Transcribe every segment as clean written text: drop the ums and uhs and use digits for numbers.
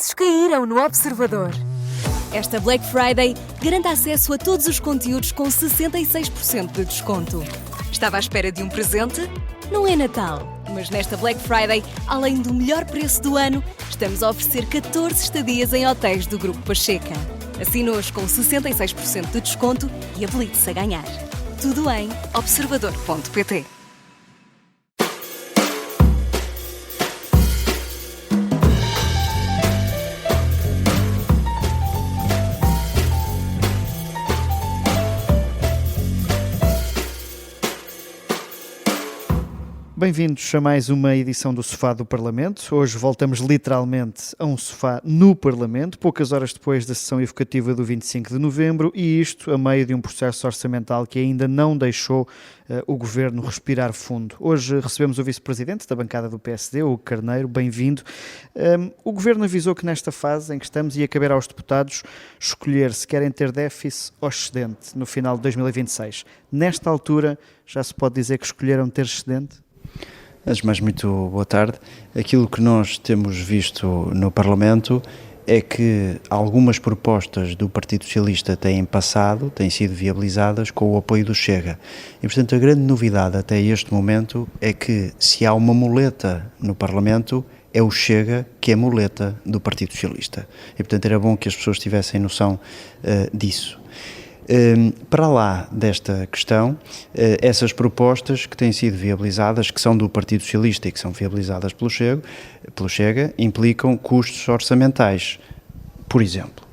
preços caíram no Observador. Esta Black Friday garanta acesso a todos os conteúdos com 66% de desconto. Estava à espera de um presente? Não é Natal, mas nesta Black Friday, além do melhor preço do ano, estamos a oferecer 14 estadias em hotéis do Grupo Pacheca. Assine-os com 66% de desconto e habilite-se a ganhar. Tudo em observador.pt. Bem-vindos a mais uma edição do Sofá do Parlamento. Hoje voltamos literalmente a um sofá no Parlamento, poucas horas depois da sessão evocativa do 25 de novembro, e isto a meio de um processo orçamental que ainda não deixou o Governo respirar fundo. Hoje recebemos o Vice-Presidente da bancada do PSD, o Carneiro, bem-vindo. O Governo avisou que nesta fase em que estamos ia caber aos deputados escolher se querem ter déficit ou excedente no final de 2026. Nesta altura, já se pode dizer que escolheram ter excedente? Antes de mais, muito boa tarde. Aquilo que nós temos visto no Parlamento é que algumas propostas do Partido Socialista têm sido viabilizadas com o apoio do Chega. E, portanto, a grande novidade até este momento é que, se há uma muleta no Parlamento, é o Chega que é muleta do Partido Socialista. E, portanto, era bom que as pessoas tivessem noção disso. Para lá desta questão, essas propostas que têm sido viabilizadas, que são do Partido Socialista e que são viabilizadas pelo Chega, implicam custos orçamentais. Por exemplo,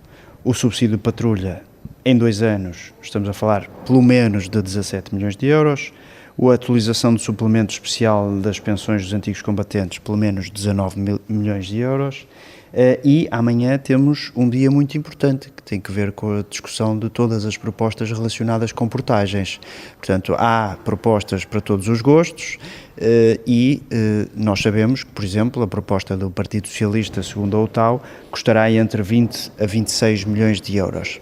o subsídio de patrulha em 2 anos, estamos a falar pelo menos de 17 milhões de euros, a atualização do suplemento especial das pensões dos antigos combatentes, pelo menos 19 milhões de euros, e amanhã temos um dia muito importante que tem que ver com a discussão de todas as propostas relacionadas com portagens. Portanto, há propostas para todos os gostos e nós sabemos que, por exemplo, a proposta do Partido Socialista, segundo a UTAU, custará entre 20 a 26 milhões de euros.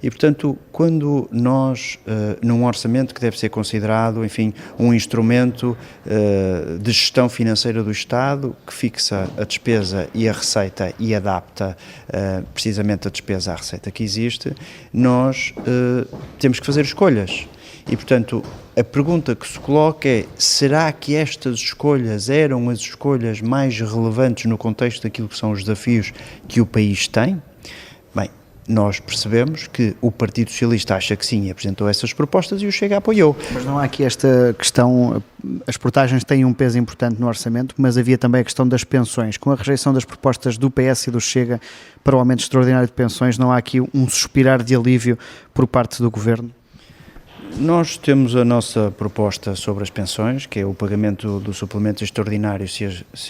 E, portanto, quando nós, num orçamento que deve ser considerado, enfim, um instrumento de gestão financeira do Estado, que fixa a despesa e a receita e adapta precisamente a despesa à receita que existe, nós temos que fazer escolhas. E, portanto, a pergunta que se coloca é: será que estas escolhas eram as escolhas mais relevantes no contexto daquilo que são os desafios que o país tem? Bem, nós percebemos que o Partido Socialista acha que sim e apresentou essas propostas e o Chega apoiou. Mas não há aqui esta questão, as portagens têm um peso importante no orçamento, mas havia também a questão das pensões. Com a rejeição das propostas do PS e do Chega para o aumento extraordinário de pensões, não há aqui um suspirar de alívio por parte do Governo? Nós temos a nossa proposta sobre as pensões, que é o pagamento do suplemento extraordinário se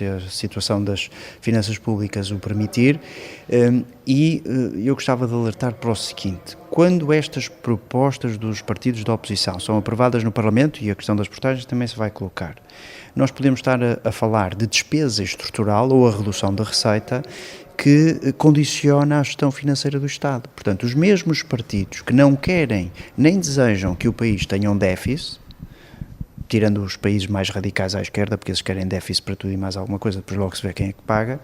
a situação das finanças públicas o permitir, e eu gostava de alertar para o seguinte: quando estas propostas dos partidos da oposição são aprovadas no Parlamento, e a questão das portagens também se vai colocar, nós podemos estar a falar de despesa estrutural ou a redução da receita que condiciona a gestão financeira do Estado. Portanto, os mesmos partidos que não querem nem desejam que o país tenha um déficit, tirando os países mais radicais à esquerda, porque eles querem déficit para tudo e mais alguma coisa, depois logo se vê quem é que paga,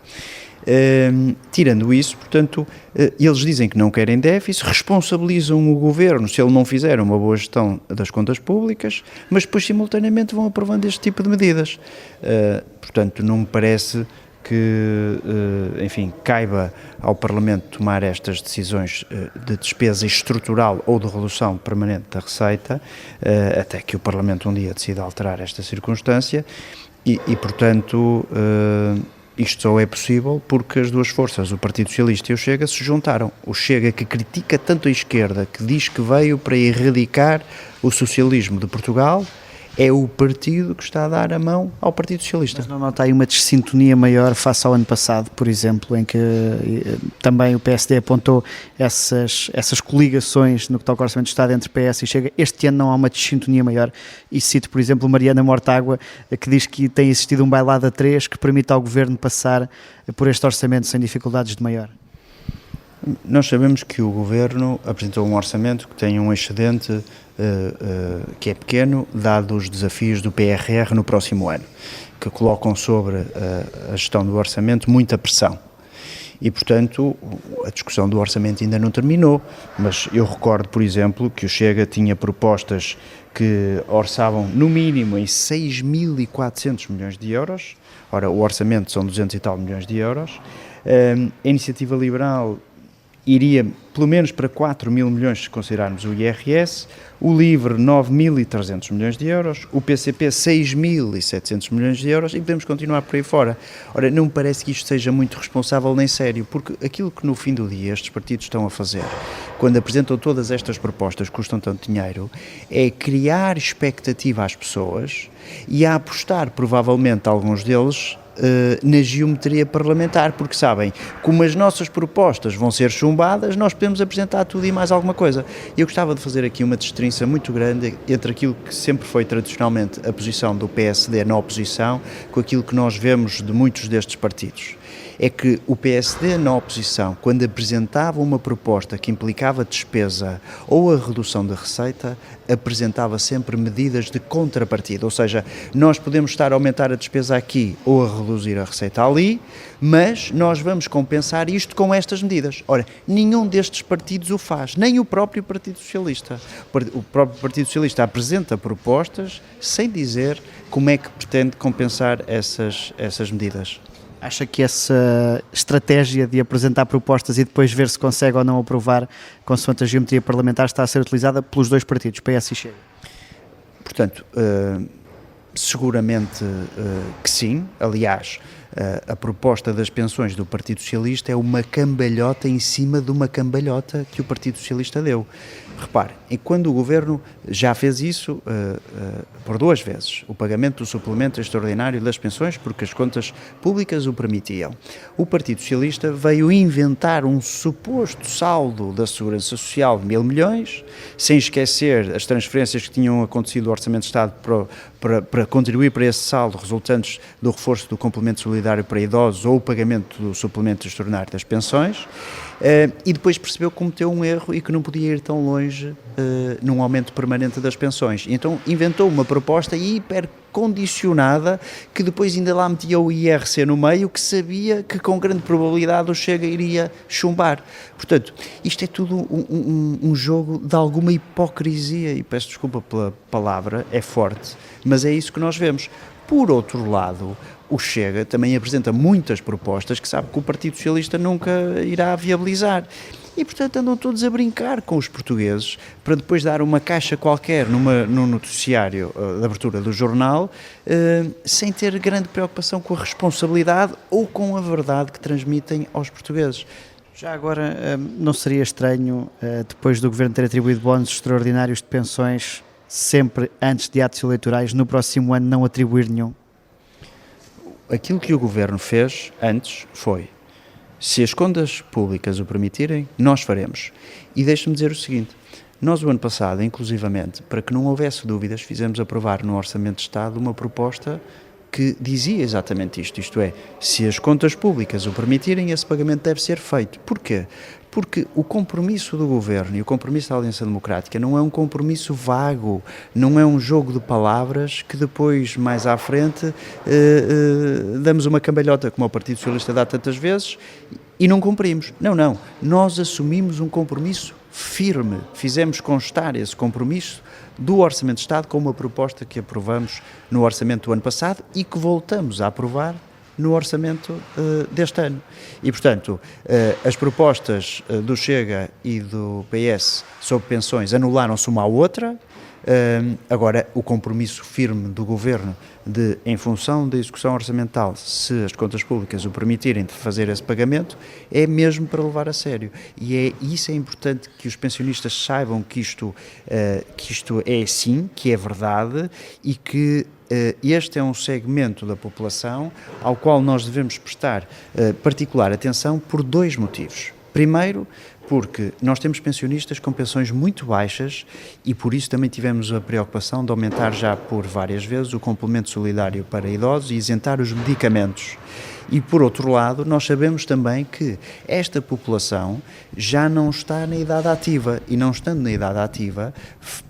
tirando isso, portanto, eles dizem que não querem déficit, responsabilizam o Governo se ele não fizer uma boa gestão das contas públicas, mas depois simultaneamente vão aprovando este tipo de medidas. Portanto, não me parece que, enfim, caiba ao Parlamento tomar estas decisões de despesa estrutural ou de redução permanente da receita, até que o Parlamento um dia decida alterar esta circunstância e portanto, isto só é possível porque as duas forças, o Partido Socialista e o Chega, se juntaram. O Chega, que critica tanto a esquerda, que diz que veio para erradicar o socialismo de Portugal, é o partido que está a dar a mão ao Partido Socialista. Mas não nota aí uma dessintonia maior face ao ano passado, por exemplo, em que também o PSD apontou essas coligações no que toca ao Orçamento de Estado entre PS e Chega? Este ano não há uma dessintonia maior, e cito, por exemplo, Mariana Mortágua, que diz que tem existido um bailado a 3 que permite ao Governo passar por este orçamento sem dificuldades de maior. Nós sabemos que o Governo apresentou um orçamento que tem um excedente que é pequeno, dado os desafios do PRR no próximo ano, que colocam sobre a gestão do orçamento muita pressão. E, portanto, a discussão do orçamento ainda não terminou, mas eu recordo, por exemplo, que o Chega tinha propostas que orçavam no mínimo em 6.400 milhões de euros, ora o orçamento são 200 e tal milhões de euros, a Iniciativa Liberal iria pelo menos para 4.000 milhões se considerarmos o IRS, o LIVRE 9.300 milhões de euros, o PCP 6.700 milhões de euros e podemos continuar por aí fora. Ora, não me parece que isto seja muito responsável nem sério, porque aquilo que no fim do dia estes partidos estão a fazer, quando apresentam todas estas propostas que custam tanto dinheiro, é criar expectativa às pessoas e a apostar, provavelmente, alguns deles, na geometria parlamentar, porque sabem, como as nossas propostas vão ser chumbadas, nós podemos apresentar tudo e mais alguma coisa. Eu gostava de fazer aqui uma distinção muito grande entre aquilo que sempre foi tradicionalmente a posição do PSD na oposição com aquilo que nós vemos de muitos destes partidos. É que o PSD na oposição, quando apresentava uma proposta que implicava despesa ou a redução da receita, apresentava sempre medidas de contrapartida, ou seja, nós podemos estar a aumentar a despesa aqui ou a reduzir a receita ali, mas nós vamos compensar isto com estas medidas. Ora, nenhum destes partidos o faz, nem o próprio Partido Socialista. O próprio Partido Socialista apresenta propostas sem dizer como é que pretende compensar essas medidas. Acha que essa estratégia de apresentar propostas e depois ver se consegue ou não aprovar consoante a geometria parlamentar está a ser utilizada pelos dois partidos, PS e Chega? Portanto, seguramente que sim. Aliás, a proposta das pensões do Partido Socialista é uma cambalhota em cima de uma cambalhota que o Partido Socialista deu. Repare, quando o Governo já fez isso por duas vezes, o pagamento do suplemento extraordinário das pensões, porque as contas públicas o permitiam, o Partido Socialista veio inventar um suposto saldo da Segurança Social de 1.000 milhões, sem esquecer as transferências que tinham acontecido do Orçamento de Estado para contribuir para esse saldo resultantes do reforço do complemento solidário para idosos ou o pagamento do suplemento extraordinário das pensões, e depois percebeu que cometeu um erro e que não podia ir tão longe num aumento permanente das pensões. Então inventou uma proposta hipercondicionada que depois ainda lá metia o IRC no meio, que sabia que com grande probabilidade o Chega iria chumbar. Portanto, isto é tudo um jogo de alguma hipocrisia, e peço desculpa pela palavra, é forte, mas é isso que nós vemos. Por outro lado, o Chega também apresenta muitas propostas que sabe que o Partido Socialista nunca irá viabilizar. E, portanto, andam todos a brincar com os portugueses para depois dar uma caixa qualquer num noticiário de abertura do jornal, sem ter grande preocupação com a responsabilidade ou com a verdade que transmitem aos portugueses. Já agora, não seria estranho, depois do Governo ter atribuído bónus extraordinários de pensões sempre antes de atos eleitorais, no próximo ano não atribuir nenhum? Aquilo que o Governo fez antes foi: se as contas públicas o permitirem, nós faremos. E deixe-me dizer o seguinte: nós o ano passado, inclusivamente, para que não houvesse dúvidas, fizemos aprovar no Orçamento de Estado uma proposta que dizia exatamente isto é, se as contas públicas o permitirem, esse pagamento deve ser feito. Porquê? Porque o compromisso do Governo e o compromisso da Aliança Democrática não é um compromisso vago, não é um jogo de palavras que depois, mais à frente, damos uma cambalhota, como o Partido Socialista dá tantas vezes, e não cumprimos. Não. Nós assumimos um compromisso firme, fizemos constar esse compromisso do Orçamento de Estado com uma proposta que aprovamos no Orçamento do ano passado e que voltamos a aprovar no orçamento deste ano. E, portanto, as propostas do Chega e do PS sobre pensões anularam-se uma à outra. Agora, o compromisso firme do Governo de, em função da execução orçamental, se as contas públicas o permitirem, de fazer esse pagamento, é mesmo para levar a sério. E isso é importante que os pensionistas saibam que isto é assim, que é verdade e que este é um segmento da população ao qual nós devemos prestar particular atenção por dois motivos. Primeiro, porque nós temos pensionistas com pensões muito baixas e por isso também tivemos a preocupação de aumentar já por várias vezes o complemento solidário para idosos e isentar os medicamentos. E, por outro lado, nós sabemos também que esta população já não está na idade ativa e, não estando na idade ativa,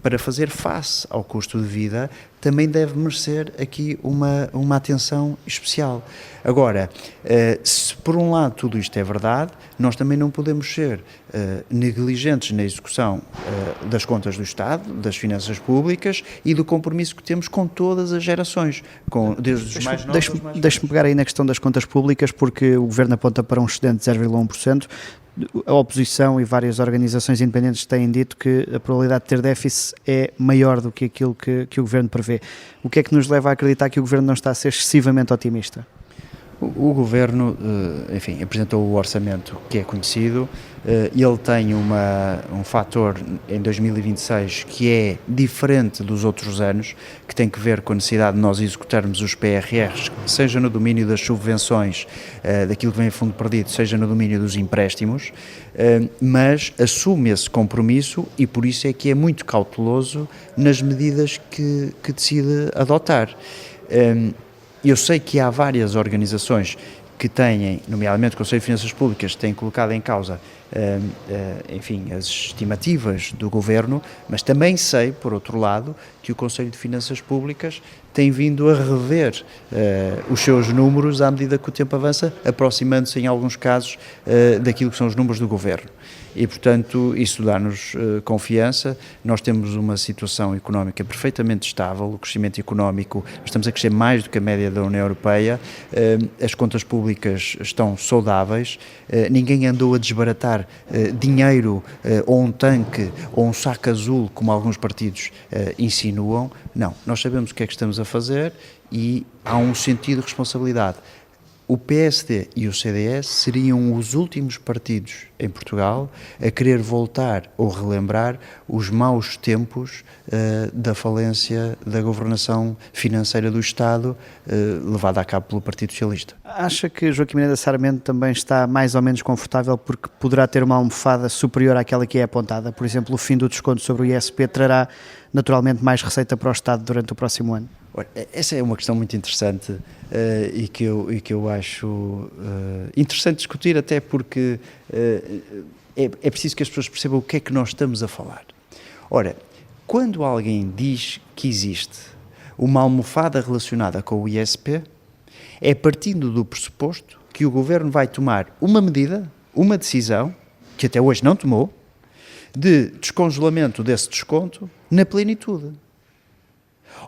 para fazer face ao custo de vida, também deve merecer aqui uma atenção especial. Agora, se por um lado tudo isto é verdade, nós também não podemos ser negligentes na execução das contas do Estado, das finanças públicas e do compromisso que temos com todas as gerações, desde os mais novos aos mais velhos. Deixe-me pegar aí na questão das contas públicas, porque o Governo aponta para um excedente de 0,1%. A oposição e várias organizações independentes têm dito que a probabilidade de ter déficit é maior do que aquilo que o Governo prevê. O que é que nos leva a acreditar que o Governo não está a ser excessivamente otimista? O Governo, enfim, apresentou o orçamento que é conhecido, ele tem um fator em 2026 que é diferente dos outros anos, que tem que ver com a necessidade de nós executarmos os PRRs, seja no domínio das subvenções, daquilo que vem a fundo perdido, seja no domínio dos empréstimos, mas assume esse compromisso e por isso é que é muito cauteloso nas medidas que decide adotar. Eu sei que há várias organizações que têm, nomeadamente o Conselho de Finanças Públicas, têm colocado em causa, enfim, as estimativas do Governo, mas também sei, por outro lado, que o Conselho de Finanças Públicas tem vindo a rever os seus números à medida que o tempo avança, aproximando-se em alguns casos daquilo que são os números do Governo. E, portanto, isso dá-nos confiança. Nós temos uma situação económica perfeitamente estável, o crescimento económico, estamos a crescer mais do que a média da União Europeia, as contas públicas estão saudáveis, ninguém andou a desbaratar dinheiro ou um tanque ou um saco azul, como alguns partidos insinuam. Não, nós sabemos o que é que estamos a fazer e há um sentido de responsabilidade. O PSD e o CDS seriam os últimos partidos em Portugal a querer voltar ou relembrar os maus tempos da falência da governação financeira do Estado levada a cabo pelo Partido Socialista. Acha que Joaquim Miranda Sarmento também está mais ou menos confortável porque poderá ter uma almofada superior àquela que é apontada? Por exemplo, o fim do desconto sobre o ISP trará naturalmente mais receita para o Estado durante o próximo ano? Essa é uma questão muito interessante e que eu acho interessante discutir, até porque é preciso que as pessoas percebam o que é que nós estamos a falar. Ora, quando alguém diz que existe uma almofada relacionada com o ISP, é partindo do pressuposto que o Governo vai tomar uma medida, uma decisão, que até hoje não tomou, de descongelamento desse desconto na plenitude.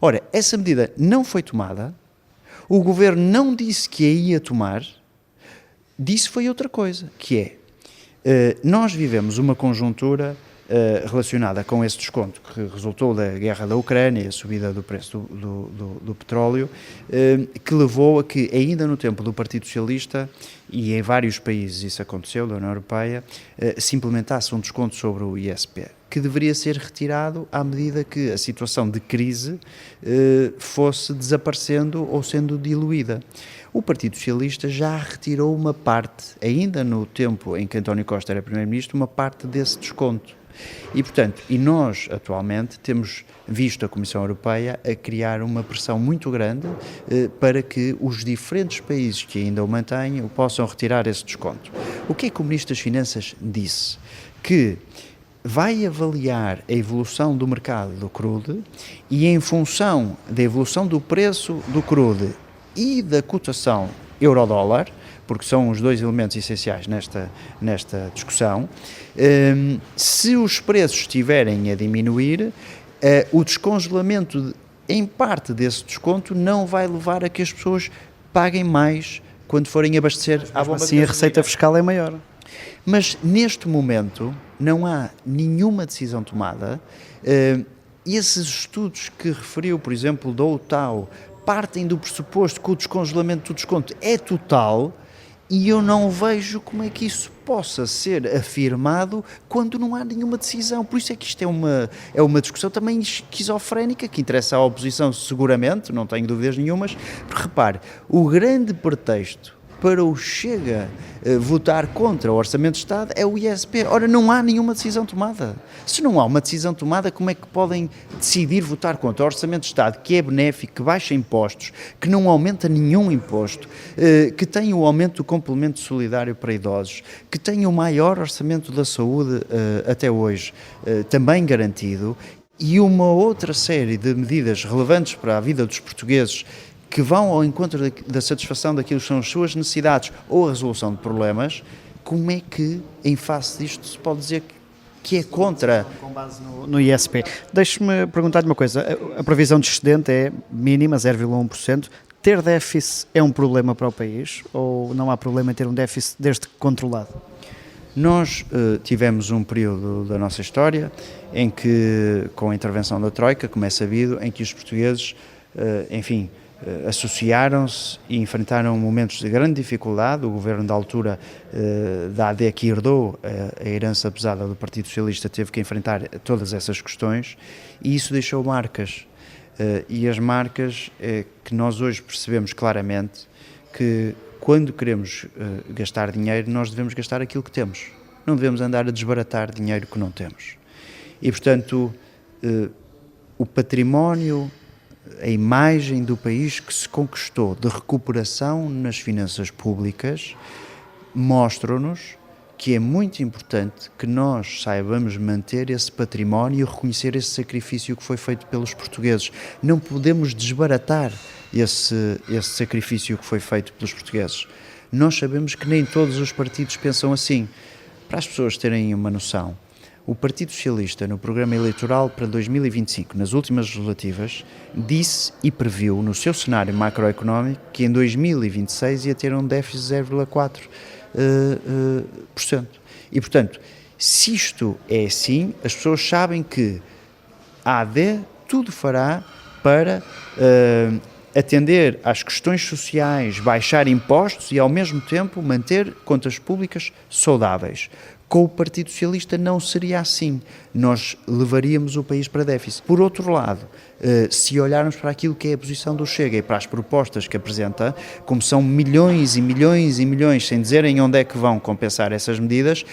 Ora, essa medida não foi tomada, o Governo não disse que a ia tomar, disse foi outra coisa, que é, nós vivemos uma conjuntura relacionada com esse desconto que resultou da guerra da Ucrânia e a subida do preço do petróleo, que levou a que, ainda no tempo do Partido Socialista, e em vários países isso aconteceu, da União Europeia, se implementasse um desconto sobre o ISP, que deveria ser retirado à medida que a situação de crise fosse desaparecendo ou sendo diluída. O Partido Socialista já retirou uma parte, ainda no tempo em que António Costa era Primeiro-Ministro, uma parte desse desconto. E, portanto, nós atualmente temos visto a Comissão Europeia a criar uma pressão muito grande para que os diferentes países que ainda o mantenham possam retirar esse desconto. O que é que o Ministro das Finanças disse? Que vai avaliar a evolução do mercado do crude e, em função da evolução do preço do crude e da cotação euro-dólar, porque são os dois elementos essenciais nesta discussão, se os preços estiverem a diminuir, o descongelamento, em parte desse desconto, não vai levar a que as pessoas paguem mais quando forem abastecer à bomba. Assim a receita fiscal é maior. Mas neste momento não há nenhuma decisão tomada. Esses estudos que referiu, por exemplo, da OTAU, partem do pressuposto que o descongelamento do desconto é total. E eu não vejo como é que isso possa ser afirmado quando não há nenhuma decisão. Por isso é que isto é uma discussão também esquizofrénica, que interessa à oposição seguramente, não tenho dúvidas nenhumas, porque repare, o grande pretexto para o Chega votar contra o Orçamento de Estado é o ISP. Ora, não há nenhuma decisão tomada. Se não há uma decisão tomada, como é que podem decidir votar contra o Orçamento de Estado, que é benéfico, que baixa impostos, que não aumenta nenhum imposto, que tem o aumento do complemento solidário para idosos, que tem o maior orçamento da saúde até hoje, também garantido, e uma outra série de medidas relevantes para a vida dos portugueses que vão ao encontro da satisfação daquilo que são as suas necessidades ou a resolução de problemas, como é que, em face disto, se pode dizer que é contra? Com base no ISP. Deixe-me perguntar-lhe uma coisa. A previsão de excedente é mínima, 0,1%. Ter déficit é um problema para o país ou não há problema em ter um déficit desde que controlado? Nós tivemos um período da nossa história em que, com a intervenção da Troika, como é sabido, em que os portugueses, associaram-se e enfrentaram momentos de grande dificuldade. O governo da altura da AD, que herdou a herança pesada do Partido Socialista, teve que enfrentar todas essas questões e isso deixou marcas. E as marcas que nós hoje percebemos claramente que quando queremos gastar dinheiro, nós devemos gastar aquilo que temos. Não devemos andar a desbaratar dinheiro que não temos. E, portanto, o património, a imagem do país que se conquistou de recuperação nas finanças públicas mostra-nos que é muito importante que nós saibamos manter esse património e reconhecer esse sacrifício que foi feito pelos portugueses. Não podemos desbaratar esse sacrifício que foi feito pelos portugueses. Nós sabemos que nem todos os partidos pensam assim. Para as pessoas terem uma noção, o Partido Socialista, no programa eleitoral para 2025, nas últimas legislativas, disse e previu no seu cenário macroeconómico que em 2026 ia ter um déficit de 0,4%. E, portanto, se isto é assim, as pessoas sabem que a AD tudo fará para atender às questões sociais, baixar impostos e, ao mesmo tempo, manter contas públicas saudáveis. Com o Partido Socialista não seria assim. Nós levaríamos o país para déficit. Por outro lado, se olharmos para aquilo que é a posição do Chega e para as propostas que apresenta, como são milhões e milhões e milhões, sem dizerem onde é que vão compensar essas medidas,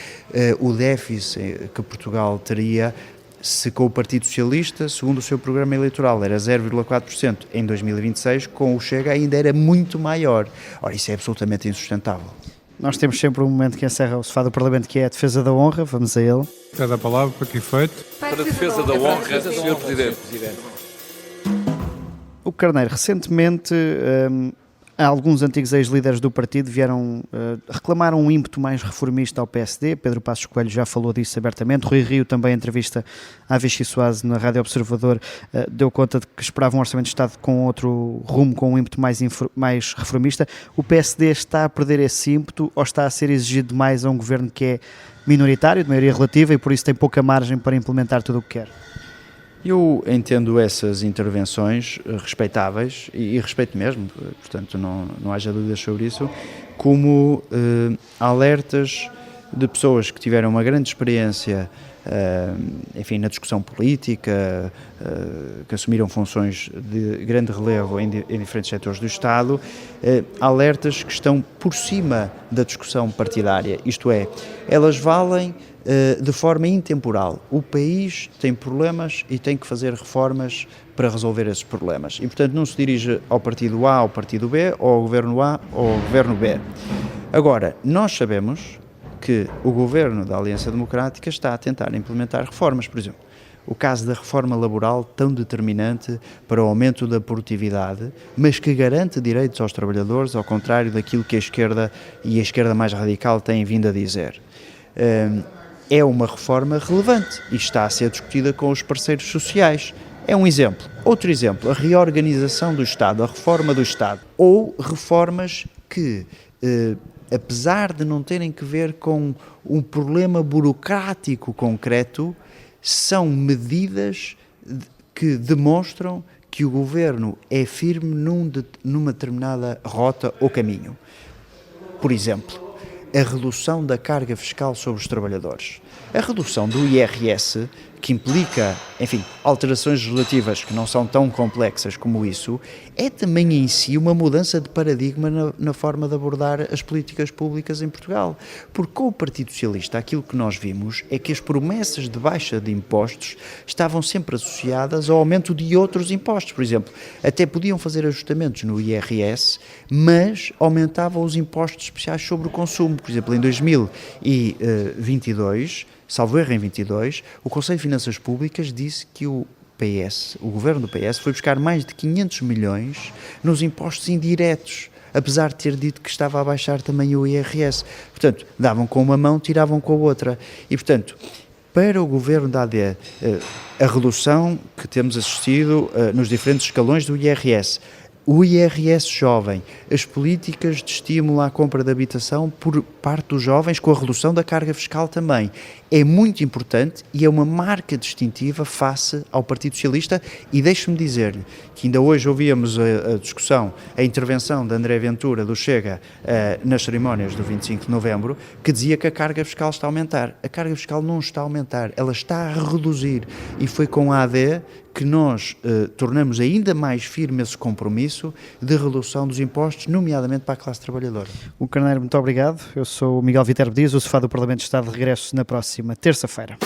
o déficit que Portugal teria, se com o Partido Socialista, segundo o seu programa eleitoral, era 0,4% em 2026, com o Chega ainda era muito maior. Ora, isso é absolutamente insustentável. Nós temos sempre um momento que encerra o sofá do Parlamento, que é a defesa da honra. Vamos a ele. Cada palavra para que efeito? Para a defesa da honra, Sr. Presidente. O Carneiro, recentemente, alguns antigos ex-líderes do partido vieram reclamar um ímpeto mais reformista ao PSD. Pedro Passos Coelho já falou disso abertamente. Rui Rio, também em entrevista à Vichy Soase na Rádio Observador, deu conta de que esperava um orçamento de Estado com outro rumo, com um ímpeto mais reformista. O PSD está a perder esse ímpeto ou está a ser exigido demais a um governo que é minoritário, de maioria relativa, e por isso tem pouca margem para implementar tudo o que quer? Eu entendo essas intervenções respeitáveis, e respeito mesmo, portanto não haja dúvidas sobre isso, como alertas de pessoas que tiveram uma grande experiência na discussão política, que assumiram funções de grande relevo em diferentes setores do Estado, alertas que estão por cima da discussão partidária, isto é, elas valem de forma intemporal. O país tem problemas e tem que fazer reformas para resolver esses problemas. E, portanto, não se dirige ao partido A, ao partido B, ou ao governo A, ou ao governo B. Agora, nós sabemos que o governo da Aliança Democrática está a tentar implementar reformas, por exemplo. O caso da reforma laboral, tão determinante para o aumento da produtividade, mas que garante direitos aos trabalhadores, ao contrário daquilo que a esquerda e a esquerda mais radical têm vindo a dizer. É uma reforma relevante e está a ser discutida com os parceiros sociais. É um exemplo. Outro exemplo, a reorganização do Estado, a reforma do Estado, ou reformas que, apesar de não terem que ver com um problema burocrático concreto, são medidas que demonstram que o governo é firme numa determinada rota ou caminho. Por exemplo, a redução da carga fiscal sobre os trabalhadores. A redução do IRS, que implica, alterações legislativas que não são tão complexas como isso, é também em si uma mudança de paradigma na forma de abordar as políticas públicas em Portugal. Porque com o Partido Socialista aquilo que nós vimos é que as promessas de baixa de impostos estavam sempre associadas ao aumento de outros impostos. Por exemplo, até podiam fazer ajustamentos no IRS, mas aumentavam os impostos especiais sobre o consumo. Por exemplo, em 2022 22, salvo erro em 22, o Conselho de Finanças Públicas disse que o PS, o governo do PS, foi buscar mais de 500 milhões nos impostos indiretos, apesar de ter dito que estava a baixar também o IRS. Portanto, davam com uma mão, tiravam com a outra. E, portanto, para o governo da AD, a redução que temos assistido nos diferentes escalões do IRS, o IRS jovem, as políticas de estímulo à compra de habitação por parte dos jovens, com a redução da carga fiscal também, é muito importante e é uma marca distintiva face ao Partido Socialista. E deixe-me dizer-lhe que ainda hoje ouvíamos a discussão, a intervenção de André Ventura do Chega nas cerimónias do 25 de novembro, que dizia que a carga fiscal está a aumentar. A carga fiscal não está a aumentar, ela está a reduzir, e foi com a AD que nós tornamos ainda mais firme esse compromisso de redução dos impostos, nomeadamente para a classe trabalhadora. O Carneiro, muito obrigado. Eu sou o Miguel Viterbo Dias, o Sofá do Parlamento está de regresso na próxima terça-feira.